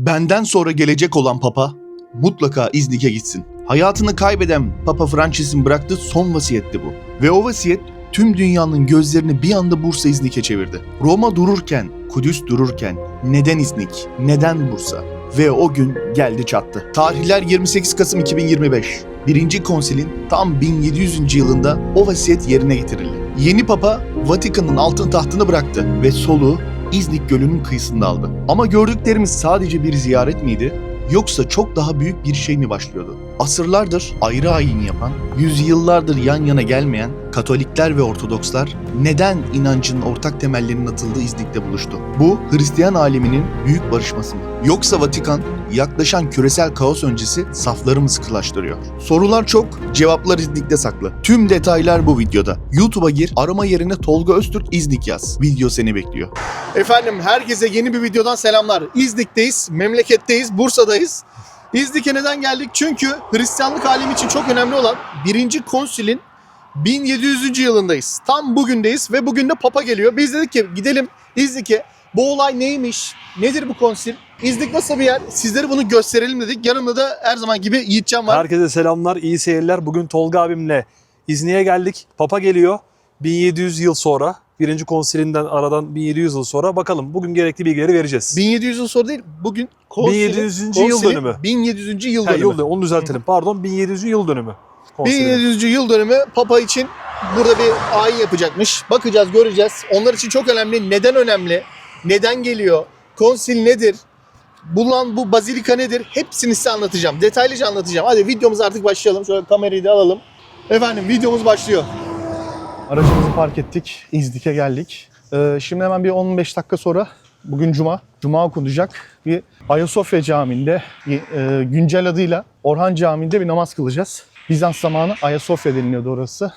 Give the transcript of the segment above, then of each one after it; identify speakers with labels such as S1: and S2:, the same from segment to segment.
S1: Benden sonra gelecek olan Papa mutlaka İznik'e gitsin. Hayatını kaybeden Papa Francis'in bıraktığı son vasiyetti bu. Ve o vasiyet tüm dünyanın gözlerini bir anda Bursa İznik'e çevirdi. Roma dururken, Kudüs dururken neden İznik, neden Bursa? Ve o gün geldi çattı. Tarihler 28 Kasım 2025. Birinci Konsilin tam 1700. yılında o vasiyet yerine getirildi. Yeni Papa Vatikan'ın altın tahtını bıraktı ve soluğu İznik Gölü'nün kıyısında aldı. Ama gördüklerimiz sadece bir ziyaret miydi? Yoksa çok daha büyük bir şey mi başlıyordu? Asırlardır ayrı ayin yapan, yüzyıllardır yan yana gelmeyen Katolikler ve Ortodokslar neden inancın ortak temellerinin atıldığı İznik'te buluştu? Bu Hristiyan aleminin büyük barışması mı? Yoksa Vatikan yaklaşan küresel kaos öncesi safları mı sıkılaştırıyor? Sorular çok, cevaplar İznik'te saklı. Tüm detaylar bu videoda. YouTube'a gir, arama yerine Tolga Öztürk İznik yaz. Video seni bekliyor. Efendim herkese yeni bir videodan selamlar. İznik'teyiz, memleketteyiz, Bursa'dayız. İznik'e neden geldik? Çünkü Hristiyanlık alemi için çok önemli olan 1. Konsilin 1700. yılındayız. Tam bugündeyiz ve bugün de Papa geliyor. Biz dedik ki gidelim İznik'e. Bu olay neymiş? Nedir bu konsil? İznik nasıl bir yer? Sizlere bunu gösterelim dedik. Yanımda da her zaman gibi Yiğitcan var.
S2: Herkese selamlar, iyi seyirler. Bugün Tolga abimle İznik'e geldik. Papa geliyor 1700 yıl sonra. 1. konsilinden aradan 1700 yıl sonra. Bakalım bugün gerekli bilgileri vereceğiz.
S1: 1700 yıl sonra değil, bugün
S2: 1700. yıl dönümü.
S1: 1700. yıl dönümü.
S2: Onu düzeltelim. Pardon, 1700. yıl dönümü. Konsilin.
S1: 1700. yıl dönümü Papa için burada bir ayin yapacakmış. Bakacağız, göreceğiz. Onlar için çok önemli. Neden önemli? Neden geliyor? Konsil nedir? Bulunan bu bazilika nedir? Hepsini size anlatacağım. Detaylıca anlatacağım. Hadi videomuza artık başlayalım. Şöyle kamerayı da alalım. Efendim videomuz başlıyor. Aracımızı park ettik. İznik'e geldik. Şimdi hemen bir 15 dakika sonra bugün Cuma. Cuma okunacak. Bir Ayasofya Camii'nde güncel adıyla Orhan Camii'nde bir namaz kılacağız. Bizans zamanı Ayasofya deniliyordu orası.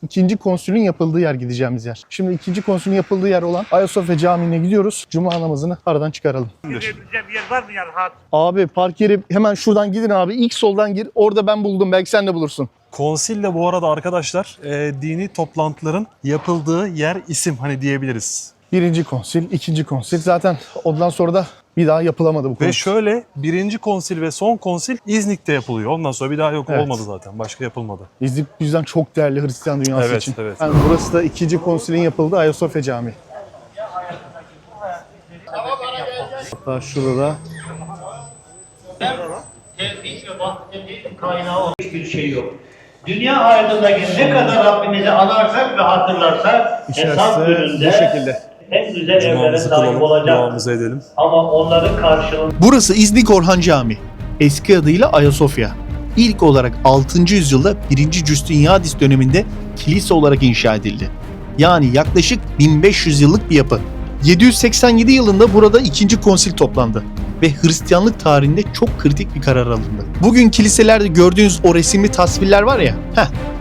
S1: İkinci konsülün yapıldığı yer gideceğimiz yer. Şimdi ikinci konsülün yapıldığı yer olan Ayasofya Camii'ne gidiyoruz. Cuma namazını aradan çıkaralım.
S3: Girebileceğim bir yer var mı yani rahat?
S1: Abi park yeri hemen şuradan gidin abi. İlk soldan gir. Orada ben buldum. Belki sen de bulursun.
S2: Konsille bu arada arkadaşlar dini toplantıların yapıldığı yer, isim hani diyebiliriz.
S1: Birinci konsil, ikinci konsil. Zaten ondan sonra da bir daha yapılamadı bu konsil.
S2: Ve şöyle 1. konsil ve son konsil İznik'te yapılıyor. Ondan sonra bir daha yok,
S1: Evet.
S2: olmadı zaten. Başka yapılmadı.
S1: İznik yüzden çok değerli Hristiyan dünyası
S2: Evet,
S1: için.
S2: evet.
S1: Yani burası da ikinci konsilin yapıldığı Ayasofya Camii. Hatta şurada da
S3: Tevfik ve bahsetin kaynağı olan hiçbir şey yok. Dünya hayatındaki ne kadar Rabbimizi anarsak ve hatırlarsak hesap
S1: içerisi
S3: gününde
S1: bu şekilde.
S3: en güzel evlere
S2: Cumamızı
S3: sahip
S2: kılalım,
S3: olacak.
S2: duamızı edelim.
S3: Ama onların karşılığında
S1: Burası İznik Orhan Camii. Eski adıyla Ayasofya. İlk olarak 6. yüzyılda 1. Justinianus döneminde kilise olarak inşa edildi. Yani yaklaşık 1500 yıllık bir yapı. 787 yılında burada 2. konsil toplandı ve Hristiyanlık tarihinde çok kritik bir karar alındı. Bugün kiliselerde gördüğünüz o resimli tasvirler var ya,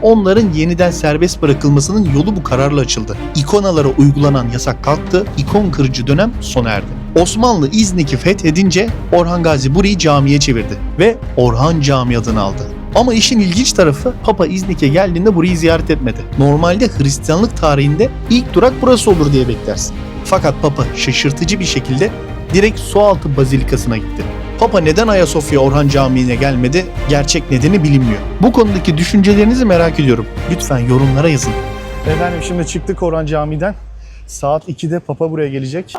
S1: onların yeniden serbest bırakılmasının yolu bu kararla açıldı. İkonalara uygulanan yasak kalktı, ikon kırıcı dönem sona erdi. Osmanlı İznik'i fethedince Orhan Gazi burayı camiye çevirdi ve Orhan Camii adını aldı. Ama işin ilginç tarafı Papa İznik'e geldiğinde burayı ziyaret etmedi. Normalde Hristiyanlık tarihinde ilk durak burası olur diye beklersin. Fakat Papa şaşırtıcı bir şekilde direkt Sualtı Bazilikası'na gitti. Papa neden Ayasofya Orhan Camii'ne gelmedi? Gerçek nedeni bilinmiyor. Bu konudaki düşüncelerinizi merak ediyorum. Lütfen yorumlara yazın. Efendim şimdi çıktık Orhan Camii'den. Saat 2'de Papa buraya gelecek.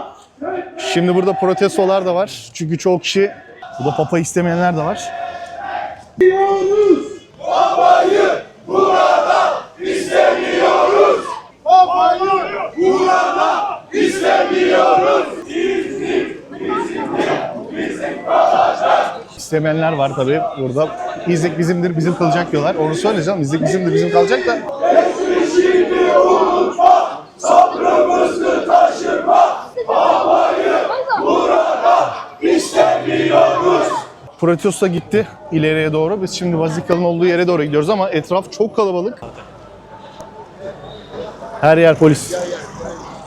S1: Şimdi burada protestolar da var. Çünkü çoğu kişi, burada Papa istemeyenler de var.
S4: Papayı burada istemiyoruz. Papayı burada istemiyoruz. İznik kalacak.
S1: İstemeyenler var tabii burada. İznik bizimdir, bizim kalacak diyorlar. Onu söyleyeceğim. İznik bizimdir, bizim kalacak da.
S4: Şimdi unutma, sabrımızı taşırma. Papayı burada istemiyoruz.
S1: Protesto gitti ileriye doğru. Biz şimdi Vatikan'ın olduğu yere doğru gidiyoruz ama etraf çok kalabalık. Her yer polis.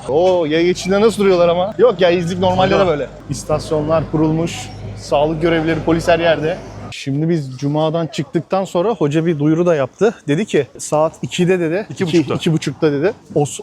S1: Oo, yaya geçidinde nasıl duruyorlar ama? Yok ya, İznik normalde de böyle. İstasyonlar kurulmuş, sağlık görevlileri, polis her yerde. Şimdi biz Cuma'dan çıktıktan sonra hoca bir duyuru da yaptı. Dedi ki saat 2'de dedi.
S2: 2.30'da.
S1: 2.30'da dedi.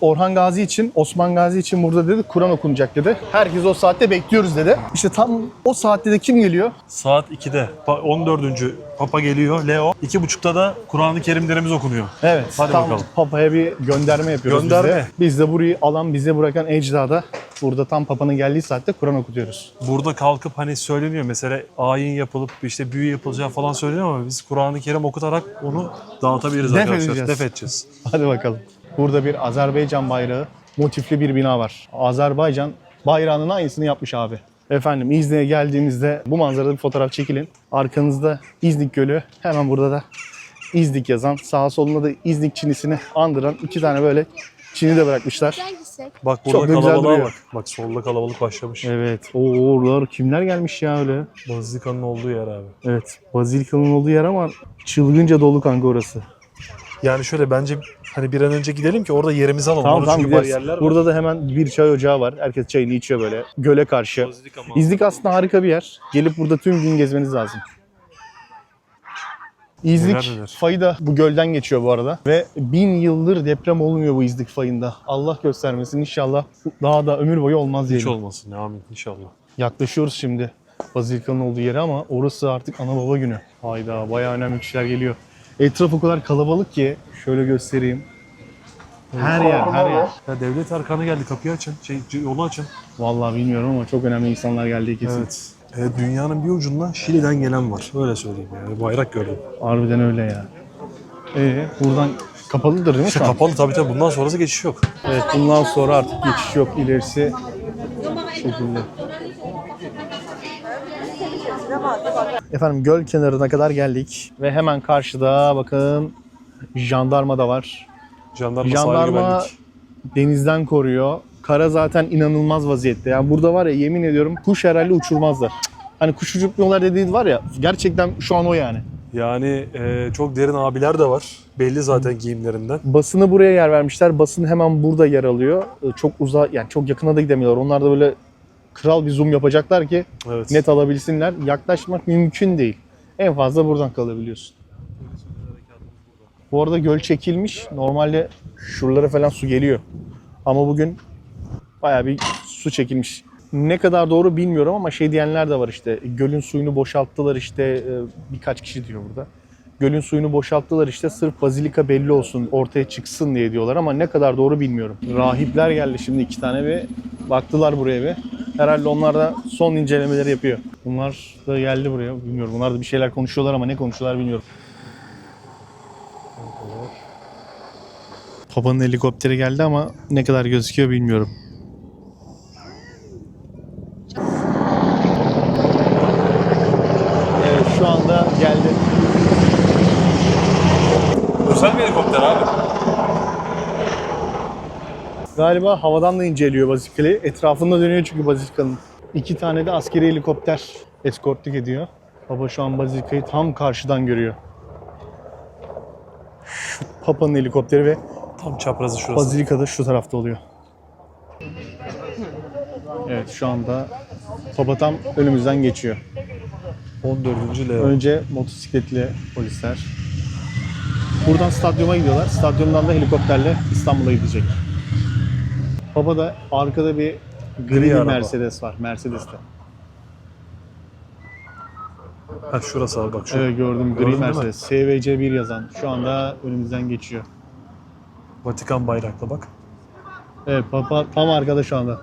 S1: Orhan Gazi için, Osman Gazi için burada dedi Kur'an okunacak dedi. Herkes o saatte bekliyoruz dedi. İşte tam o saatte de kim geliyor?
S2: Saat 2'de 14. Papa geliyor, Leo. 2.30'da da Kur'an-ı Kerimlerimiz okunuyor.
S1: Evet.
S2: Hadi
S1: tam
S2: bakalım.
S1: Papa'ya bir gönderme yapıyoruz
S2: Gönderme.
S1: biz de. Biz de burayı alan, bize bırakan ecdada burada tam Papa'nın geldiği saatte Kur'an okutuyoruz.
S2: Burada kalkıp hani söyleniyor mesela ayin yapılıp işte büyü yapılacağı falan söyleniyor ama biz Kur'an-ı Kerim okutarak onu dağıtabiliriz
S1: Def
S2: arkadaşlar.
S1: edeceğiz.
S2: Def edeceğiz.
S1: Hadi bakalım. Burada bir Azerbaycan bayrağı motifli bir bina var. Azerbaycan bayrağının aynısını yapmış abi. Efendim İznik'e geldiğinizde bu manzarada bir fotoğraf çekilin. Arkanızda İznik Gölü. Hemen burada da İznik yazan. Sağa solunda da İznik çinisini andıran 2 tane böyle çini de bırakmışlar.
S2: Bak
S1: Çok
S2: burada
S1: da güzel
S2: kalabalığa
S1: duruyor.
S2: bak. Bak solda kalabalık başlamış.
S1: Evet. Oralar kimler gelmiş ya öyle.
S2: Bazilika'nın olduğu yer abi.
S1: Evet. Bazilika'nın olduğu yer ama çılgınca dolu kanka orası.
S2: Yani şöyle bence hani bir an önce gidelim ki orada yerimizi alalım.
S1: Tamam
S2: Orada
S1: tamam
S2: çünkü
S1: gideriz.
S2: bariyerler var.
S1: Burada da hemen bir çay ocağı var. Herkes çayını içiyor böyle. Göle karşı.
S2: Bazilika manzarası.
S1: İznik aslında harika bir yer. Gelip burada tüm gün gezmeniz lazım. İznik
S2: Neler neler.
S1: fayı da bu gölden geçiyor bu arada. Ve 1000 yıldır deprem olmuyor bu İznik fayında. Allah göstermesin inşallah daha da ömür boyu olmaz
S2: Hiç
S1: diyelim.
S2: olmasın ya, amin inşallah.
S1: Yaklaşıyoruz şimdi Bazilika'nın olduğu yere ama orası artık ana baba günü. Hayda bayağı önemli kişiler geliyor. Etraf o kadar kalabalık ki şöyle göstereyim. Her yer, her yer.
S2: Ya devlet erkanı geldi, kapıyı açın, yolu açın.
S1: Vallahi bilmiyorum ama çok önemli insanlar geldi kesin.
S2: Evet. Dünyanın bir ucundan Şili'den gelen var. Öyle söyleyeyim yani. Bayrak gördüm.
S1: Harbiden öyle ya. Buradan kapalıdır değil mi
S2: İşte
S1: şu an?
S2: kapalı tabii. Bundan sonrası geçiş yok.
S1: Evet, bundan sonra artık geçiş yok. İlerisi şekilde. Efendim göl kenarına kadar geldik ve hemen karşıda bakın jandarma da var.
S2: Jandarma sahil
S1: Jandarma
S2: güvenlik.
S1: denizden koruyor. Kara zaten inanılmaz vaziyette. Yani burada var ya yemin ediyorum kuş herhalde uçurmazlar. Hani kuş uçurtmuyorlar dediği var ya gerçekten şu an o yani.
S2: Yani çok derin abiler de var. Belli zaten giyimlerinden.
S1: Basını buraya yer vermişler. Basın hemen burada yer alıyor. Çok uzak yani çok yakına da gidemiyorlar. Onlar da böyle kral bir zoom yapacaklar ki
S2: Evet.
S1: net alabilsinler. Yaklaşmak mümkün değil. En fazla buradan kalabiliyorsun. Bu arada göl çekilmiş. Normalde şuralara falan su geliyor. Ama bugün bayağı bir su çekilmiş. Ne kadar doğru bilmiyorum ama şey diyenler de var işte. Gölün suyunu boşalttılar işte birkaç kişi diyor burada. Gölün suyunu boşalttılar işte sırf bazilika belli olsun, ortaya çıksın diye diyorlar ama ne kadar doğru bilmiyorum. Rahipler geldi şimdi 2 tane bir baktılar buraya bir. Herhalde onlar da son incelemeleri yapıyor. Bunlar da geldi buraya. Bilmiyorum. Bunlar da bir şeyler konuşuyorlar ama ne konuşuyorlar bilmiyorum. Papa'nın helikopteri geldi ama ne kadar gözüküyor bilmiyorum. Evet şu anda geldi.
S2: Özel bir helikopter abi.
S1: Galiba havadan da inceliyor Bazilika'yı. Etrafında dönüyor çünkü Bazilika'nın. 2 tane de askeri helikopter eskortluk ediyor. Baba şu an Bazilika'yı tam karşıdan görüyor. Şu Papa'nın helikopteri ve
S2: Tam çaprazı şurası.
S1: Bazilika da şu tarafta oluyor. Evet şu anda Papa tam önümüzden geçiyor.
S2: 14. Leo.
S1: Önce motosikletli polisler. Buradan stadyuma gidiyorlar. Stadyumdan da helikopterle İstanbul'a gidecek. Papa da arkada bir gri bir
S2: araba.
S1: Mercedes var. Mercedes'te.
S2: Ha şurası abi bak şu.
S1: Evet gördüm gri
S2: Gördün değil mi?
S1: Mercedes. SVC 1 yazan. Şu anda önümüzden geçiyor.
S2: Vatikan bayraklı bak.
S1: Evet Papa tam arkada şu anda.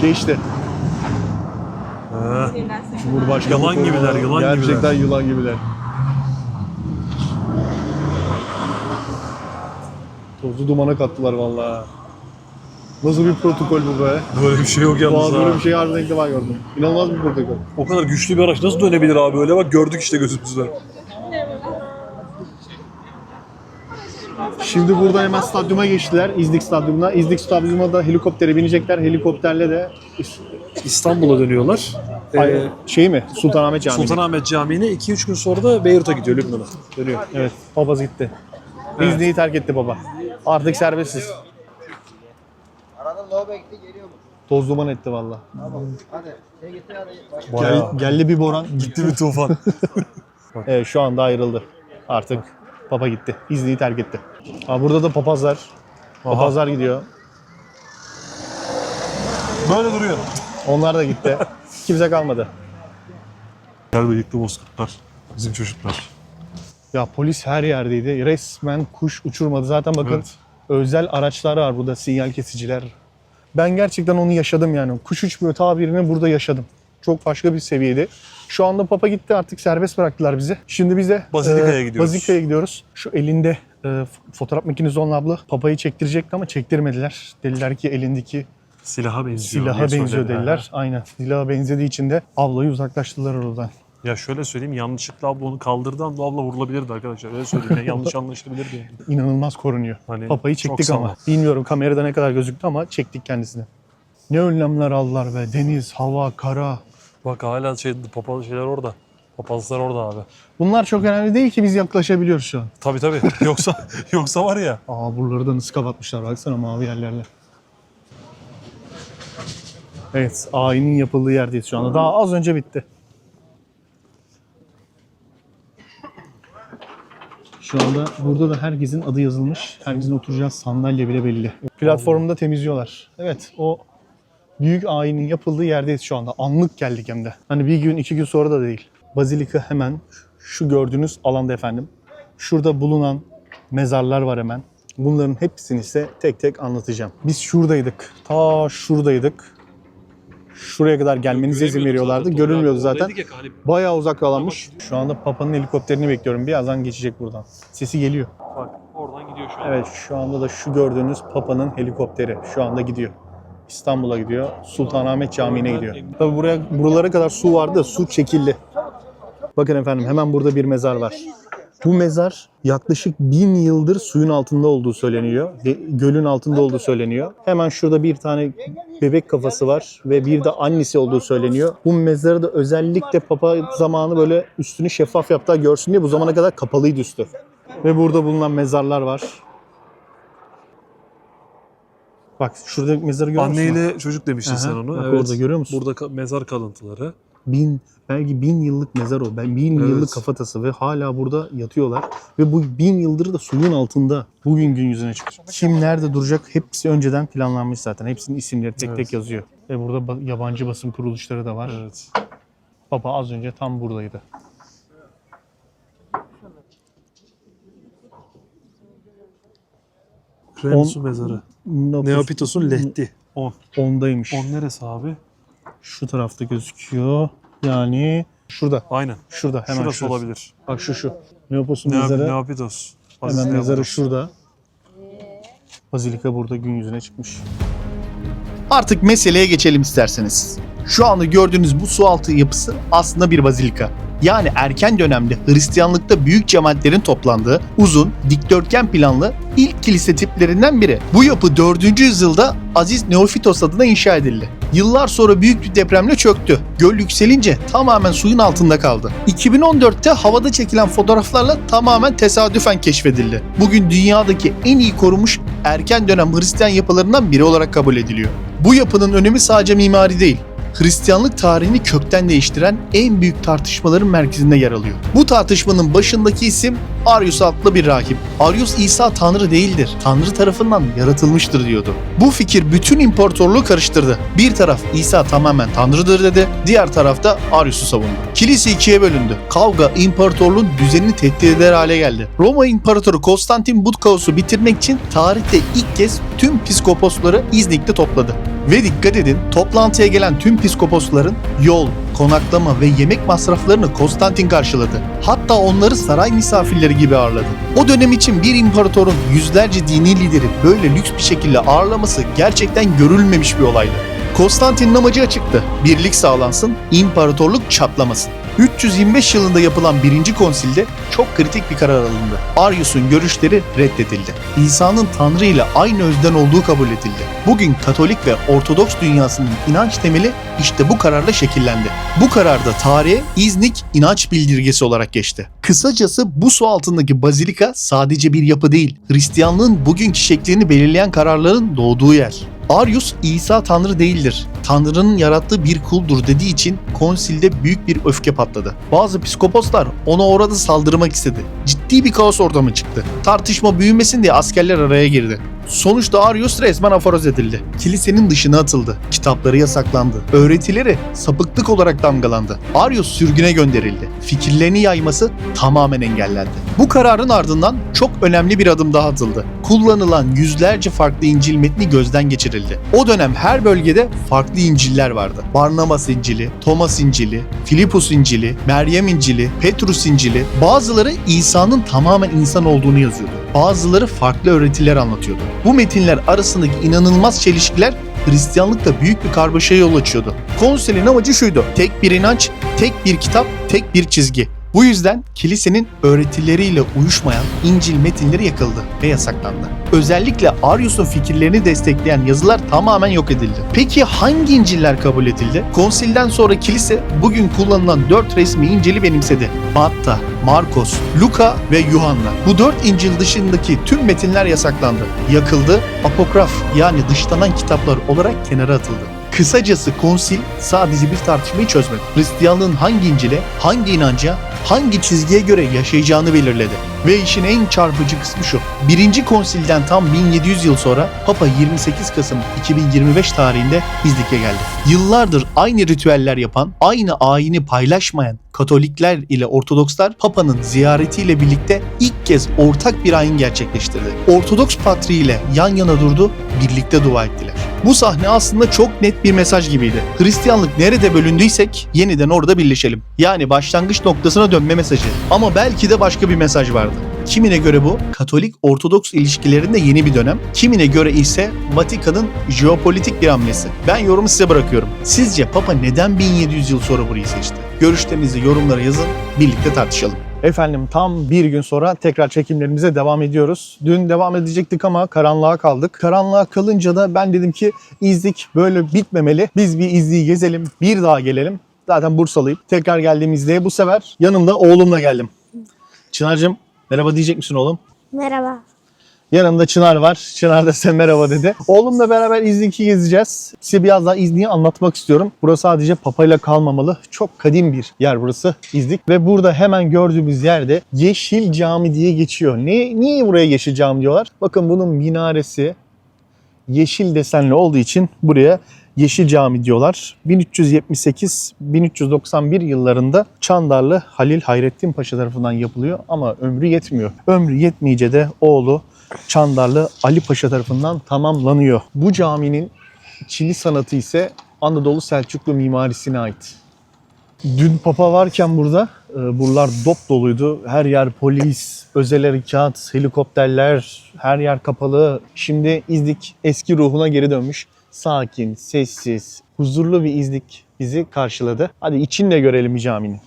S1: Geçti.
S2: Ha.
S1: Cumhurbaşkanı
S2: Yılan
S1: korumaları.
S2: gibiler, yılan
S1: Gerçekten yılan gibiler. Tozu dumana kattılar vallahi. Nasıl bir protokol bu be?
S2: Böyle bir şey yok yalnız
S1: Bazı böyle
S2: ha.
S1: bir şey harbiden ilk defa gördüm. İnanılmaz bir protokol.
S2: O kadar güçlü bir araç nasıl dönebilir abi öyle bak gördük işte gözümüzle.
S1: Şimdi buradan hemen stadyuma geçtiler. İznik stadyumuna. İznik stadyumuna da helikoptere binecekler. Helikopterle de
S2: İstanbul'a dönüyorlar.
S1: şey mi? Sultanahmet Camii.
S2: Sultanahmet Camii'ne 2-3 gün sonra da Beyrut'a gidiyor, Lübnan'a. Dönüyor.
S1: Evet. Papaz gitti. İznik'i terk etti baba. Artık serbestsiz.
S5: Aradan lavaboya gitti geliyor mu?
S1: Toz duman etti valla.
S5: Hadi şey getir hadi.
S2: Bayağı
S1: Geldi bir boran.
S2: gitti bir tufan.
S1: Evet şu anda ayrıldı. Artık Papa gitti. İzni'yi terk etti. Burada da papazlar. Papazlar gidiyor.
S2: Böyle duruyor.
S1: Onlar da gitti. Kimse kalmadı.
S2: Gel bıyıklı bozkurtlar. Bizim çocuklar.
S1: Ya polis her yerdeydi. Resmen kuş uçurmadı. Zaten bakın
S2: Evet.
S1: özel araçlar var burada. Sinyal kesiciler. Ben gerçekten onu yaşadım yani. Kuş uçmuyor tabirini burada yaşadım. Çok başka bir seviyeydi. Şu anda Papa gitti, artık serbest bıraktılar bizi. Şimdi biz de
S2: Bazilika'ya gidiyoruz.
S1: Bazilika'ya gidiyoruz. Şu elinde fotoğraf makinesi olan abla Papa'yı çektirecekti ama çektirmediler. Dediler ki elindeki
S2: Silaha benziyor.
S1: silaha
S2: diye
S1: benziyor
S2: söylediler.
S1: dediler. Aynen. Silaha benzediği için de ablayı uzaklaştırdılar oradan.
S2: Ya şöyle söyleyeyim, yanlışlıkla abla onu kaldırdığı anda abla vurulabilirdi arkadaşlar. Öyle söyleyeyim. Yani yanlış anlaşılabilirdi yani.
S1: İnanılmaz korunuyor.
S2: Hani
S1: Papa'yı
S2: çok
S1: çektik ama.
S2: sağlam.
S1: Bilmiyorum kamerada ne kadar gözüktü ama çektik kendisini. Ne önlemler aldılar be. Deniz, hava, kara.
S2: Bak hala papaz şeyler orada. Papazlar orada abi.
S1: Bunlar çok önemli değil ki biz yaklaşabiliyoruz şu an.
S2: Tabii tabii. Yoksa var ya.
S1: Buraları da nasıl kapatmışlar baksana mavi yerlerle. Evet, ayinin yapıldığı yerdeyiz şu anda. Daha az önce bitti. Şu anda burada da herkesin adı yazılmış. Herkesin oturacağı sandalye bile belli. Platformu da temizliyorlar. Evet, o büyük ayinin yapıldığı yerdeyiz şu anda. Anlık geldik hem de. Hani bir gün, 2 gün sonra da değil. Bazilika hemen şu gördüğünüz alanda efendim. Şurada bulunan mezarlar var hemen. Bunların hepsini ise tek tek anlatacağım. Biz şuradaydık. Ta şuradaydık. Şuraya kadar gelmenize izin veriyorlardı. Görünmüyordu zaten. Bayağı uzak kalanmış. Şu anda Papa'nın helikopterini bekliyorum. Birazdan geçecek buradan. Sesi geliyor.
S2: Bak oradan gidiyor şu an.
S1: Evet, şu anda da şu gördüğünüz Papa'nın helikopteri şu anda gidiyor. İstanbul'a gidiyor. Sultanahmet Camii'ne gidiyor. Tabii buralara kadar su vardı da su çekildi. Bakın efendim hemen burada bir mezar var. Bu mezar yaklaşık 1000 yıldır suyun altında olduğu söyleniyor. Gölün altında olduğu söyleniyor. Hemen şurada bir tane bebek kafası var ve bir de annesi olduğu söyleniyor. Bu mezarı da özellikle Papa zamanı böyle üstünü şeffaf yaptılar görsün diye bu zamana kadar kapalıydı üstü. Ve burada bulunan mezarlar var. Bak şurada mezarı görüyor musun?
S2: Anneyle çocuk demiştin
S1: Aha,
S2: sen onu.
S1: bak
S2: Evet.
S1: orada görüyor musun?
S2: Burada mezar kalıntıları.
S1: Belki 1000 yıllık mezar o. 1000
S2: Evet.
S1: yıllık kafatası ve hala burada yatıyorlar. Ve bu 1000 yıldır da suyun altında. Bugün gün yüzüne çıkacak. Kim nerede duracak hepsi önceden planlanmış zaten. Hepsinin isimleri tek tek yazıyor. Ve burada yabancı basın kuruluşları da var.
S2: Evet.
S1: Papa az önce tam buradaydı.
S2: Kremus'un mezarı. Neopitos'un lehti. 10.
S1: 10'daymış.
S2: 10 neresi abi?
S1: Şu tarafta gözüküyor. Yani şurada.
S2: Aynen.
S1: Şurada hemen
S2: Şurası
S1: şurası.
S2: olabilir.
S1: Bak şu. Neopos'un mezarı.
S2: Neopitos.
S1: Hemen mezarı şurada. Bazilika burada gün yüzüne çıkmış. Artık meseleye geçelim isterseniz. Şu anda gördüğünüz bu sualtı yapısı aslında bir bazilika. Yani erken dönemde Hristiyanlıkta büyük cemaatlerin toplandığı uzun, dikdörtgen planlı ilk kilise tiplerinden biri. Bu yapı 4. yüzyılda Aziz Neofitos adına inşa edildi. Yıllar sonra büyük bir depremle çöktü. Göl yükselince tamamen suyun altında kaldı. 2014'te havada çekilen fotoğraflarla tamamen tesadüfen keşfedildi. Bugün dünyadaki en iyi korunmuş erken dönem Hristiyan yapılarından biri olarak kabul ediliyor. Bu yapının önemi sadece mimari değil. Hristiyanlık tarihini kökten değiştiren en büyük tartışmaların merkezinde yer alıyor. Bu tartışmanın başındaki isim Arius adlı bir rahip. Arius İsa Tanrı değildir, Tanrı tarafından yaratılmıştır diyordu. Bu fikir bütün imparatorluğu karıştırdı. Bir taraf İsa tamamen Tanrı'dır dedi, diğer tarafta Arius'u savundu. Kilise ikiye bölündü. Kavga imparatorluğun düzenini tehdit eder hale geldi. Roma İmparatoru Konstantin bu kaosu bitirmek için tarihte ilk kez tüm piskoposları İznik'te topladı. Ve dikkat edin, toplantıya gelen tüm piskoposların yol, konaklama ve yemek masraflarını Konstantin karşıladı. Hatta onları saray misafirleri gibi ağırladı. O dönem için bir imparatorun yüzlerce dini lideri böyle lüks bir şekilde ağırlaması gerçekten görülmemiş bir olaydı. Konstantin'in amacı açıktı. Birlik sağlansın, imparatorluk çatlamasın. 325 yılında yapılan 1. konsilde çok kritik bir karar alındı. Arius'un görüşleri reddedildi. İsa'nın Tanrı ile aynı özden olduğu kabul edildi. Bugün Katolik ve Ortodoks dünyasının inanç temeli işte bu kararla şekillendi. Bu kararda tarihe İznik inanç bildirgesi olarak geçti. Kısacası bu su altındaki bazilika sadece bir yapı değil, Hristiyanlığın bugünkü şeklini belirleyen kararların doğduğu yer. Arius, İsa Tanrı değildir, Tanrı'nın yarattığı bir kuldur dediği için konsilde büyük bir öfke patladı. Bazı psikoposlar ona orada saldırmak istedi. Ciddi bir kaos ortamı çıktı. Tartışma büyümesin diye askerler araya girdi. Sonuçta Arius resmen aforoz edildi. Kilisenin dışına atıldı. Kitapları yasaklandı. Öğretileri sapıklık olarak damgalandı. Arius sürgüne gönderildi. Fikirlerini yayması tamamen engellendi. Bu kararın ardından çok önemli bir adım daha atıldı. Kullanılan yüzlerce farklı İncil metni gözden geçirildi. O dönem her bölgede farklı İncil'ler vardı. Barnabas İncil'i, Thomas İncil'i, Filipus İncil'i, Meryem İncil'i, Petrus İncil'i. Bazıları İsa'nın tamamen insan olduğunu yazıyordu. Bazıları farklı öğretiler anlatıyordu. Bu metinler arasındaki inanılmaz çelişkiler Hristiyanlıkta büyük bir kargaşaya yol açıyordu. Konsilin amacı şuydu: tek bir inanç, tek bir kitap, tek bir çizgi. Bu yüzden kilisenin öğretileriyle uyuşmayan İncil metinleri yakıldı ve yasaklandı. Özellikle Arius'un fikirlerini destekleyen yazılar tamamen yok edildi. Peki hangi İncil'ler kabul edildi? Konsilden sonra kilise bugün kullanılan 4 resmi İncil'i benimsedi. Matta, Markos, Luka ve Yuhanna. Bu 4 İncil dışındaki tüm metinler yasaklandı, yakıldı, apokraf yani dışlanan kitaplar olarak kenara atıldı. Kısacası konsil sadece bir tartışmayı çözmedi. Hristiyanlığın hangi İncil'e, hangi inanca, hangi çizgiye göre yaşayacağını belirledi. Ve işin en çarpıcı kısmı şu: 1. konsilden tam 1700 yıl sonra Papa 28 Kasım 2025 tarihinde İznik'e geldi. Yıllardır aynı ritüeller yapan, aynı ayini paylaşmayan Katolikler ile Ortodokslar Papa'nın ziyaretiyle birlikte ilk kez ortak bir ayin gerçekleştirdi. Ortodoks Patriği ile yan yana durdu, birlikte dua ettiler. Bu sahne aslında çok net bir mesaj gibiydi. Hristiyanlık nerede bölündüysek yeniden orada birleşelim. Yani başlangıç noktasına dönme mesajı. Ama belki de başka bir mesaj vardı. Kimine göre bu Katolik-Ortodoks ilişkilerinde yeni bir dönem, kimine göre ise Vatikan'ın jeopolitik bir hamlesi. Ben yorumu size bırakıyorum. Sizce Papa neden 1700 yıl sonra burayı seçti? Görüşlerinizi yorumlara yazın, birlikte tartışalım. Efendim tam bir gün sonra tekrar çekimlerimize devam ediyoruz. Dün devam edecektik ama karanlığa kaldık. Karanlığa kalınca da ben dedim ki İznik böyle bitmemeli. Biz bir İznik'i gezelim, bir daha gelelim. Zaten Bursalıyım. Tekrar geldiğim İznik'e bu sefer yanımda oğlumla geldim. Çınar'cığım merhaba diyecek misin oğlum?
S6: Merhaba.
S1: Yanımda Çınar var. Çınar da sen merhaba dedi. Oğlumla beraber İznik'i gezeceğiz. Size biraz daha İznik'i anlatmak istiyorum. Burası sadece papayla kalmamalı. Çok kadim bir yer burası İznik. Ve burada hemen gördüğümüz yerde Yeşil Cami diye geçiyor. Niye buraya Yeşil Cami diyorlar? Bakın bunun minaresi yeşil desenli olduğu için buraya Yeşil Cami diyorlar. 1378-1391 yıllarında Çandarlı Halil Hayrettin Paşa tarafından yapılıyor ama ömrü yetmiyor. Ömrü yetmeyince de oğlu Çandarlı Ali Paşa tarafından tamamlanıyor. Bu caminin çini sanatı ise Anadolu Selçuklu mimarisine ait. Dün Papa varken burada buralar dop doluydu. Her yer polis, özel harekat, helikopterler, her yer kapalı. Şimdi İznik eski ruhuna geri dönmüş. Sakin, sessiz, huzurlu bir İznik bizi karşıladı. Hadi içinle görelim camini.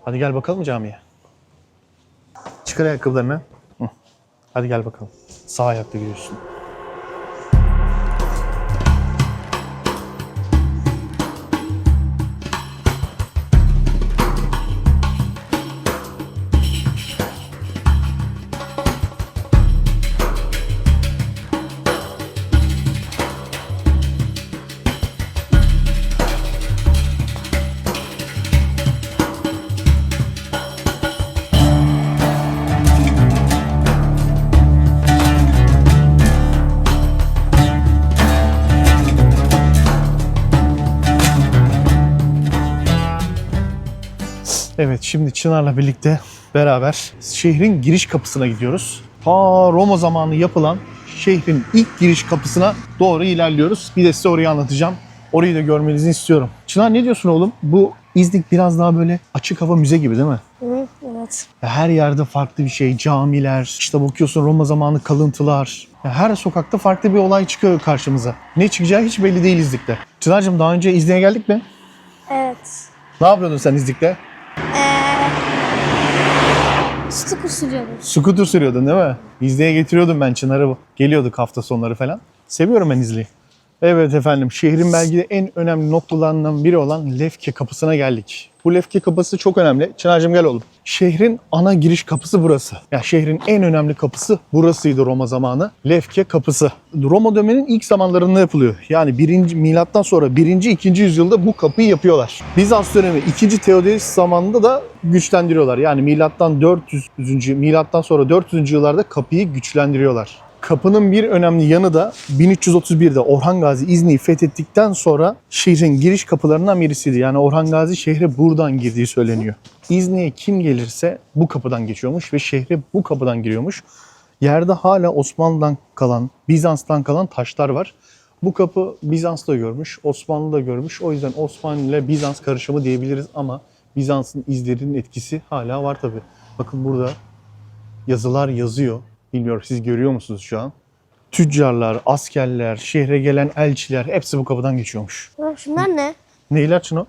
S1: Hadi gel bakalım camiye. Çıkar ayakkabılarını. Hadi gel bakalım. Sağ ayakta giriyorsun. Evet, şimdi Çınar'la birlikte beraber şehrin giriş kapısına gidiyoruz. Ta Roma zamanı yapılan şehrin ilk giriş kapısına doğru ilerliyoruz. Bir de size orayı anlatacağım. Orayı da görmenizi istiyorum. Çınar ne diyorsun oğlum? Bu İznik biraz daha böyle açık hava müze gibi değil mi?
S6: Evet.
S1: Her yerde farklı bir şey. Camiler, işte bakıyorsun Roma zamanı kalıntılar. Her sokakta farklı bir olay çıkıyor karşımıza. Ne çıkacağı hiç belli değil İznik'te. Çınar'cığım daha önce İznik'e geldik mi?
S6: Evet.
S1: Ne yapıyordun sen İznik'te?
S6: Scooter sürüyordum.
S1: Scooter sürüyordun değil mi? İznik'e getiriyordum ben Çınar'ı. Geliyorduk hafta sonları falan. Seviyorum ben İznik'i. Evet efendim, şehrin belki de en önemli noktalarından biri olan Lefke kapısına geldik. Bu Lefke kapısı çok önemli. Çınar'cığım gel oğlum. Şehrin ana giriş kapısı burası. Yani şehrin en önemli kapısı burasıydı Roma zamanı. Lefke kapısı. Roma döneminin ilk zamanlarında yapılıyor. Yani milattan sonra 1. 2. yüzyılda bu kapıyı yapıyorlar. Bizans dönemi 2. Teodoros zamanında da güçlendiriyorlar. Yani milattan sonra 400. yıllarda kapıyı güçlendiriyorlar. Kapının bir önemli yanı da 1331'de Orhan Gazi İznik'i fethettikten sonra şehrin giriş kapılarından birisiydi. Yani Orhan Gazi şehre buradan girdiği söyleniyor. İznik'e kim gelirse bu kapıdan geçiyormuş ve şehre bu kapıdan giriyormuş. Yerde hala Osmanlı'dan kalan, Bizans'tan kalan taşlar var. Bu kapı Bizans'ta görmüş, Osmanlı'da görmüş. O yüzden Osmanlı ile Bizans karışımı diyebiliriz ama Bizans'ın izlerinin etkisi hala var tabii. Bakın burada yazılar yazıyor. Bilmiyorum siz görüyor musunuz şu an? Tüccarlar, askerler, şehre gelen elçiler hepsi bu kapıdan geçiyormuş.
S6: Şunlar ne?
S1: Neyler Çıno?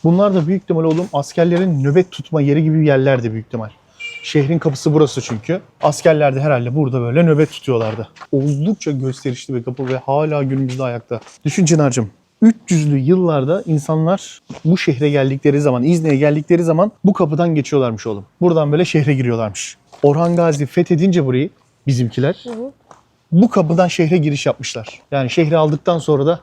S1: Bunlar da büyük ihtimal oğlum askerlerin nöbet tutma yeri gibi yerlerdi büyük ihtimal. Şehrin kapısı burası çünkü. Askerler de herhalde burada böyle nöbet tutuyorlardı. Oldukça gösterişli bir kapı ve hala günümüzde ayakta. Düşün Çınar'cığım. 300'lü yıllarda insanlar bu şehre geldikleri zaman, İznik'e geldikleri zaman bu kapıdan geçiyorlarmış oğlum. Buradan böyle şehre giriyorlarmış. Orhan Gazi fethedince burayı bizimkiler bu kapıdan şehre giriş yapmışlar. Yani şehri aldıktan sonra da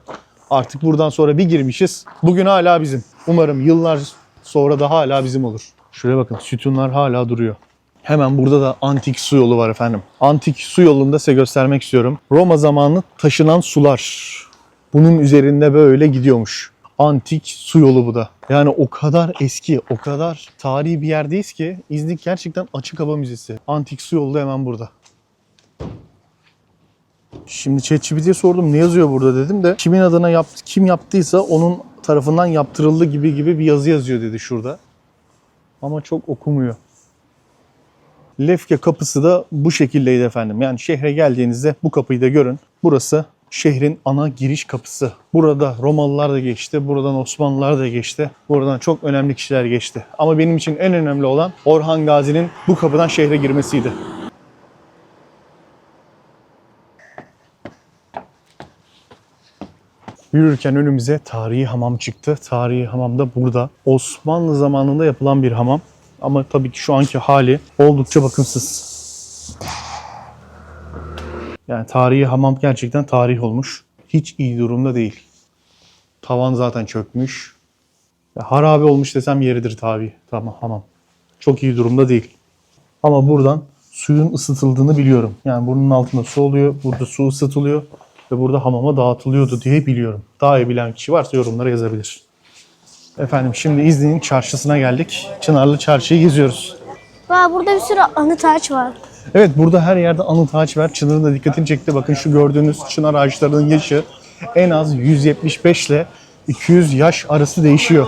S1: artık buradan sonra bir girmişiz. Bugün hala bizim. Umarım yıllar sonra da hala bizim olur. Şuraya bakın sütunlar hala duruyor. Hemen burada da antik su yolu var efendim. Antik su yolunu da size göstermek istiyorum. Roma zamanı taşınan sular. Bunun üzerinde böyle gidiyormuş. Antik su yolu bu da. Yani o kadar eski, o kadar tarihi bir yerdeyiz ki İznik gerçekten açık hava müzesi. Antik su yolu da hemen burada. Şimdi ChatGPT'ye sordum ne yazıyor burada dedim de kimin adına kim yaptıysa onun tarafından yaptırıldı gibi bir yazı yazıyor dedi şurada. Ama çok okumuyor. Lefke kapısı da bu şekildeydi efendim. Yani şehre geldiğinizde bu kapıyı da görün. Burası şehrin ana giriş kapısı. Burada Romalılar da geçti, buradan Osmanlılar da geçti. Buradan çok önemli kişiler geçti. Ama benim için en önemli olan Orhan Gazi'nin bu kapıdan şehre girmesiydi. Yürürken önümüze tarihi hamam çıktı. Tarihi hamam da burada. Osmanlı zamanında yapılan bir hamam. Ama tabii ki şu anki hali oldukça bakımsız. Yani tarihi hamam gerçekten tarih olmuş. Hiç iyi durumda değil. Tavan zaten çökmüş. Ya harabe olmuş desem yeridir tabii. Tamam hamam. Çok iyi durumda değil. Ama buradan suyun ısıtıldığını biliyorum. Yani bunun altında su oluyor. Burada su ısıtılıyor. Ve burada hamama dağıtılıyordu diye biliyorum. Daha iyi bilen kişi varsa yorumlara yazabilir. Efendim şimdi İznik'in çarşısına geldik. Çınarlı Çarşı'yı geziyoruz.
S6: Burada bir sürü anıt ağaç var.
S1: Evet burada her yerde anıt ağaç var. Çınar'ın da dikkatini çekti. Bakın şu gördüğünüz çınar ağaçlarının yaşı en az 175 ile 200 yaş arası değişiyor.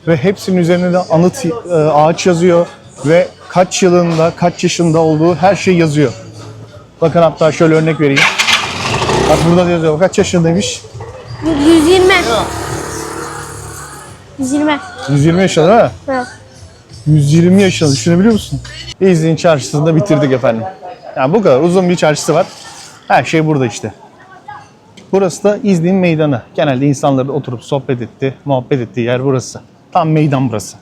S1: Ve hepsinin üzerinde de anıt ağaç yazıyor. Ve kaç yılında, kaç yaşında olduğu her şey yazıyor. Bakın hatta şöyle örnek vereyim. Bak burada da yazıyor. Kaç yaşındaymış?
S6: 120. 120.
S1: 120 yaşında değil mi?
S6: Evet.
S1: 120 yaşında düşünebiliyor musun? İznik'in çarşısını da bitirdik efendim. Yani bu kadar uzun bir çarşısı var. Her şey burada işte. Burası da İznik'in meydanı. Genelde insanların oturup sohbet ettiği, muhabbet ettiği yer burası. Tam meydan burası.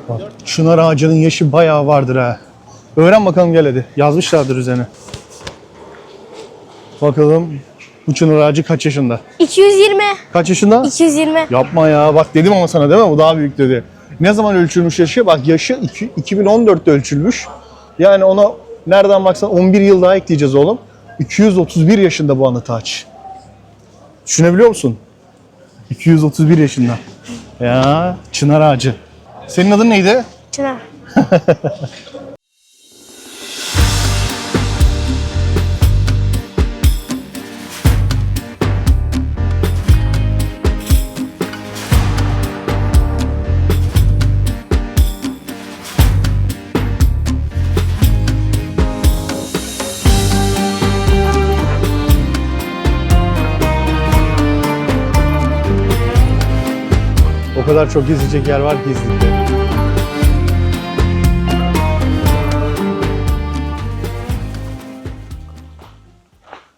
S1: Bak, çınar ağacının yaşı bayağı vardır ha. Öğren bakalım gel hadi. Yazmışlardır üzerine. Bakalım bu çınar ağacı kaç yaşında?
S6: 220.
S1: Kaç yaşında?
S6: 220.
S1: Yapma ya. Bak dedim ama sana değil mi? Bu daha büyük dedi. Ne zaman ölçülmüş yaşı? Bak yaşı 2014'te ölçülmüş. Yani ona nereden baksan 11 yıl daha ekleyeceğiz oğlum. 231 yaşında bu anıt ağaç. Düşünebiliyor musun? 231 yaşında. Ya çınar ağacı. Senin adın neydi?
S6: Çınar.
S1: O kadar çok gezecek yer var ki İznik'te.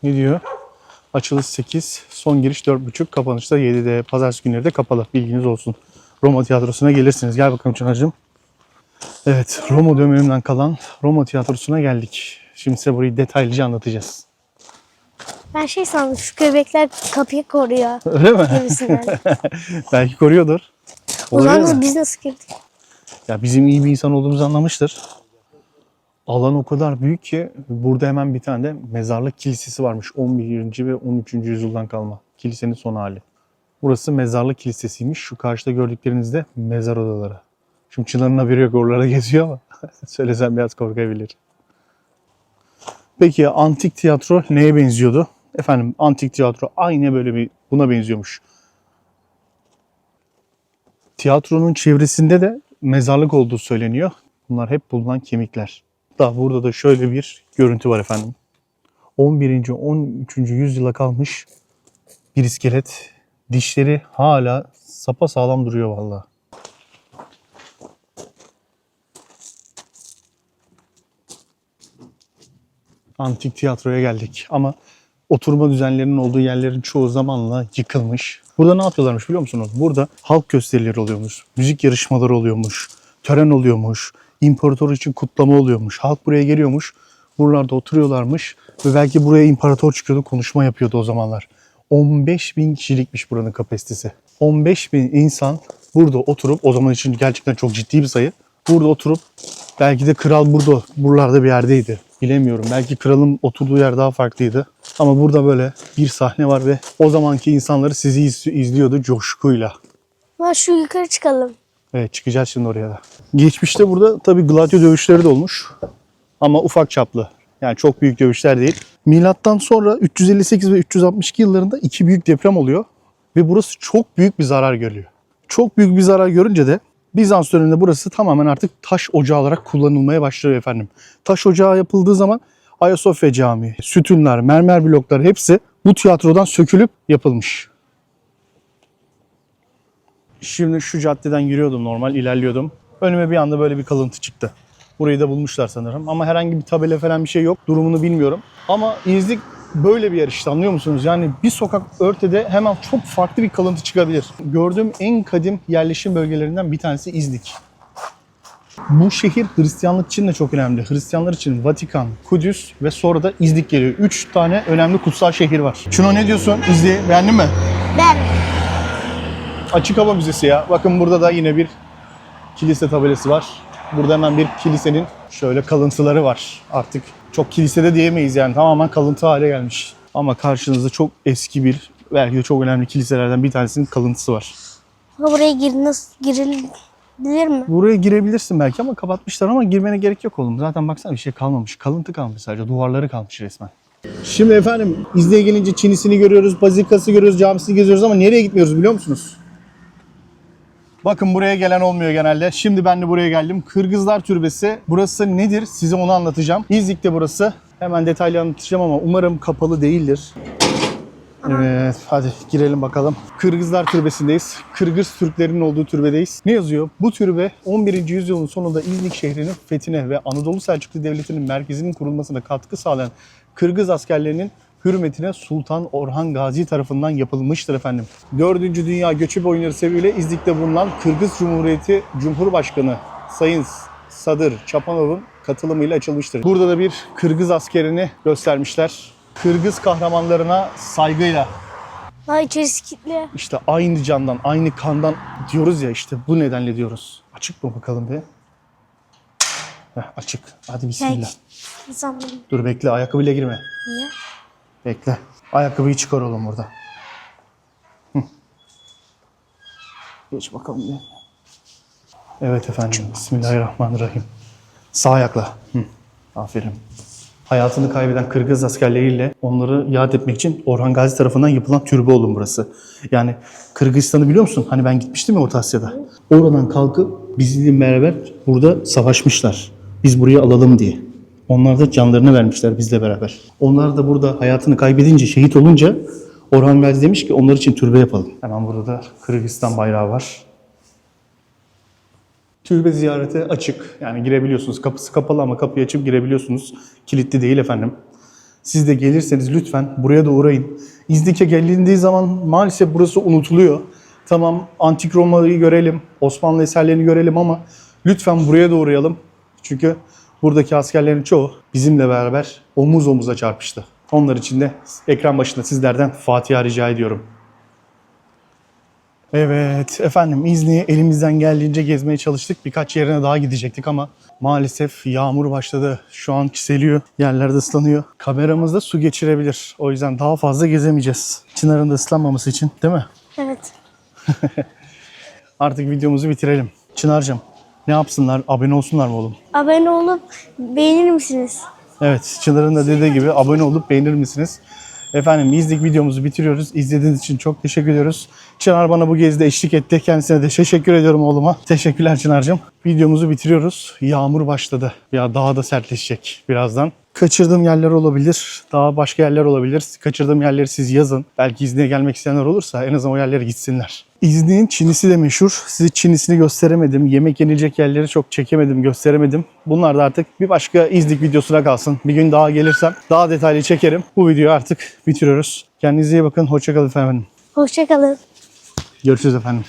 S1: Ne diyor?
S7: Açılış 8, son giriş 4.30, kapanışta 7'de. Pazartesi günleri de kapalı. Bilginiz olsun. Roma Tiyatrosu'na gelirsiniz. Gel bakalım Çınar'cığım. Evet, Roma dönemimden kalan Roma Tiyatrosu'na geldik. Şimdi size burayı detaylıca anlatacağız.
S6: Ben şey sandım, şu köpekler kapıyı koruyor
S7: Öyle mi?
S6: gibisinden.
S7: Belki koruyordur.
S6: O
S7: Olabilir
S6: zaman
S7: mi?
S6: biz nasıl girdik?
S7: Ya bizim iyi bir insan olduğumuzu anlamıştır. Alan o kadar büyük ki burada hemen bir tane de mezarlık kilisesi varmış. 11. ve 13. yüzyıldan kalma. Kilisenin son hali. Burası mezarlık kilisesiymiş. Şu karşıda gördükleriniz de mezar odaları. Şimdi Çınar'ın haberi yok, oralara geziyor ama söylesem biraz korkabilir. Peki antik tiyatro neye benziyordu? Efendim antik tiyatro aynı böyle bir buna benziyormuş. Tiyatronun çevresinde de mezarlık olduğu söyleniyor. Bunlar hep bulunan kemikler. Burada da şöyle bir görüntü var efendim. 11. 13. yüzyıla kalmış bir iskelet. Dişleri hala sapasağlam duruyor vallahi. Antik tiyatroya geldik ama oturma düzenlerinin olduğu yerlerin çoğu zamanla yıkılmış. Burada ne yapıyorlarmış biliyor musunuz? Burada halk gösterileri oluyormuş, müzik yarışmaları oluyormuş, tören oluyormuş, imparator için kutlama oluyormuş. Halk buraya geliyormuş, buralarda oturuyorlarmış ve belki buraya imparator çıkıyordu, konuşma yapıyordu o zamanlar. 15.000 kişilikmiş buranın kapasitesi. 15.000 insan burada oturup, o zaman için gerçekten çok ciddi bir sayı, burada oturup belki de kral buralarda bir yerdeydi. Bilemiyorum. Belki kralın oturduğu yer daha farklıydı. Ama burada böyle bir sahne var ve o zamanki insanları sizi izliyordu coşkuyla.
S6: Ha, şu yukarı çıkalım.
S7: Evet, çıkacağız şimdi oraya da. Geçmişte burada tabii gladio dövüşleri de olmuş. Ama ufak çaplı. Yani çok büyük dövüşler değil. Milattan sonra 358 ve 362 yıllarında iki büyük deprem oluyor. Ve burası çok büyük bir zarar görüyor. Çok büyük bir zarar görünce de Bizans döneminde burası tamamen artık taş ocağı olarak kullanılmaya başlıyor efendim. Taş ocağı yapıldığı zaman Ayasofya Camii, sütunlar, mermer bloklar hepsi bu tiyatrodan sökülüp yapılmış. Şimdi şu caddeden yürüyordum, normal ilerliyordum. Önüme bir anda böyle bir kalıntı çıktı. Burayı da bulmuşlar sanırım ama herhangi bir tabela falan bir şey yok. Durumunu bilmiyorum. Ama İznik böyle bir yer işte, anlıyor musunuz? Yani bir sokak örtede hemen çok farklı bir kalıntı çıkabilir. Gördüğüm en kadim yerleşim bölgelerinden bir tanesi İznik. Bu şehir Hristiyanlık için de çok önemli. Hristiyanlar için Vatikan, Kudüs ve sonra da İznik geliyor. 3 tane önemli kutsal şehir var. Şuna ne diyorsun? İznik'i beğendin mi?
S6: Ben.
S7: Açık hava müzesi ya. Bakın burada da yine bir kilise tabelası var. Burada hemen bir kilisenin şöyle kalıntıları var. Artık çok kilisede diyemeyiz yani, tamamen kalıntı hale gelmiş. Ama karşınızda çok eski bir, belki de çok önemli kiliselerden bir tanesinin kalıntısı var.
S6: Ha, buraya nasıl girilir mi?
S7: Buraya girebilirsin belki ama kapatmışlar, ama girmene gerek yok oğlum. Zaten baksana bir şey kalmamış. Kalıntı kalmış sadece. Duvarları kalmış resmen. Şimdi efendim İznik'e gelince Çinisini görüyoruz, Bazilikası'nı görüyoruz, camisini geziyoruz ama nereye gitmiyoruz biliyor musunuz? Bakın buraya gelen olmuyor genelde. Şimdi ben de buraya geldim. Kırgızlar Türbesi. Burası nedir? Size onu anlatacağım. İznik'te burası. Hemen detaylı anlatacağım ama umarım kapalı değildir. Evet, hadi girelim bakalım. Kırgızlar Türbesi'ndeyiz. Kırgız Türklerinin olduğu türbedeyiz. Ne yazıyor? Bu türbe 11. yüzyılın sonunda İznik şehrinin fethine ve Anadolu Selçuklu Devleti'nin merkezinin kurulmasına katkı sağlayan Kırgız askerlerinin hürmetine Sultan Orhan Gazi tarafından yapılmıştır efendim. 4. Dünya Göçebe Oyunları sebebiyle İznik'te bulunan Kırgız Cumhuriyeti Cumhurbaşkanı Sayın Sadır Çapanov'un katılımıyla açılmıştır. Burada da bir Kırgız askerini göstermişler. Kırgız kahramanlarına saygıyla.
S6: Ha, içerisi kilitli.
S7: İşte aynı candan, aynı kandan diyoruz ya, işte bu nedenle diyoruz. Açık mı bakalım bir? Açık. Hadi bismillah.
S6: Sandım.
S7: Dur bekle, ayakkabıyla girme.
S6: Niye?
S7: Bekle. Ayakkabıyı çıkar oğlum burada. Geç bakalım bir. Evet efendim. Bismillahirrahmanirrahim. Sağ ayakla. Aferin. Hayatını kaybeden Kırgız askerleriyle onları yad etmek için Orhan Gazi tarafından yapılan türbe oğlum burası. Yani Kırgızistan'ı biliyor musun? Hani ben gitmiştim ya Orta Asya'da. Oradan kalkıp bizimle beraber burada savaşmışlar. Biz burayı alalım diye. Onlar da canlarını vermişler bizle beraber. Onlar da burada hayatını kaybedince, şehit olunca Orhan Gazi demiş ki onlar için türbe yapalım. Hemen burada da Kırgızistan bayrağı var. Türbe ziyarete açık. Yani girebiliyorsunuz. Kapısı kapalı ama kapıyı açıp girebiliyorsunuz. Kilitli değil efendim. Siz de gelirseniz lütfen buraya da uğrayın. İznik'e gelindiği zaman maalesef burası unutuluyor. Tamam, Antik Roma'yı görelim, Osmanlı eserlerini görelim ama lütfen buraya da uğrayalım. Çünkü buradaki askerlerin çoğu bizimle beraber omuz omuza çarpıştı. Onlar için de ekran başında sizlerden Fatiha rica ediyorum. Evet efendim, İznik'i elimizden geldiğince gezmeye çalıştık. Birkaç yerine daha gidecektik ama maalesef yağmur başladı. Şu an çiseliyor, yerlerde ıslanıyor. Kameramızda su geçirebilir. O yüzden daha fazla gezemeyeceğiz. Çınar'ın da ıslanmaması için, değil mi?
S6: Evet.
S7: Artık videomuzu bitirelim. Çınar'cığım, ne yapsınlar? Abone olsunlar mı oğlum?
S6: Abone olup beğenir misiniz?
S7: Evet, Çınar'ın da dediği gibi abone olup beğenir misiniz? Efendim, İznik videomuzu bitiriyoruz. İzlediğiniz için çok teşekkür ediyoruz. Çınar bana bu gezide eşlik etti. Kendisine de teşekkür ediyorum oğluma. Teşekkürler Çınar'cığım. Videomuzu bitiriyoruz. Yağmur başladı. Ya daha da sertleşecek birazdan. Kaçırdığım yerler olabilir. Daha başka yerler olabilir. Kaçırdığım yerleri siz yazın. Belki İznik'e gelmek isteyenler olursa en azından o yerlere gitsinler. İznik'in Çinisi de meşhur. Size Çinisini gösteremedim. Yemek yenilecek yerleri çok çekemedim, gösteremedim. Bunlar da artık bir başka İznik videosuna kalsın. Bir gün daha gelirsem daha detaylı çekerim. Bu videoyu artık bitiriyoruz. Kendinize iyi bakın. Hoşça kalın efendim.
S6: Hoşça kalın.
S7: Görüşürüz efendim.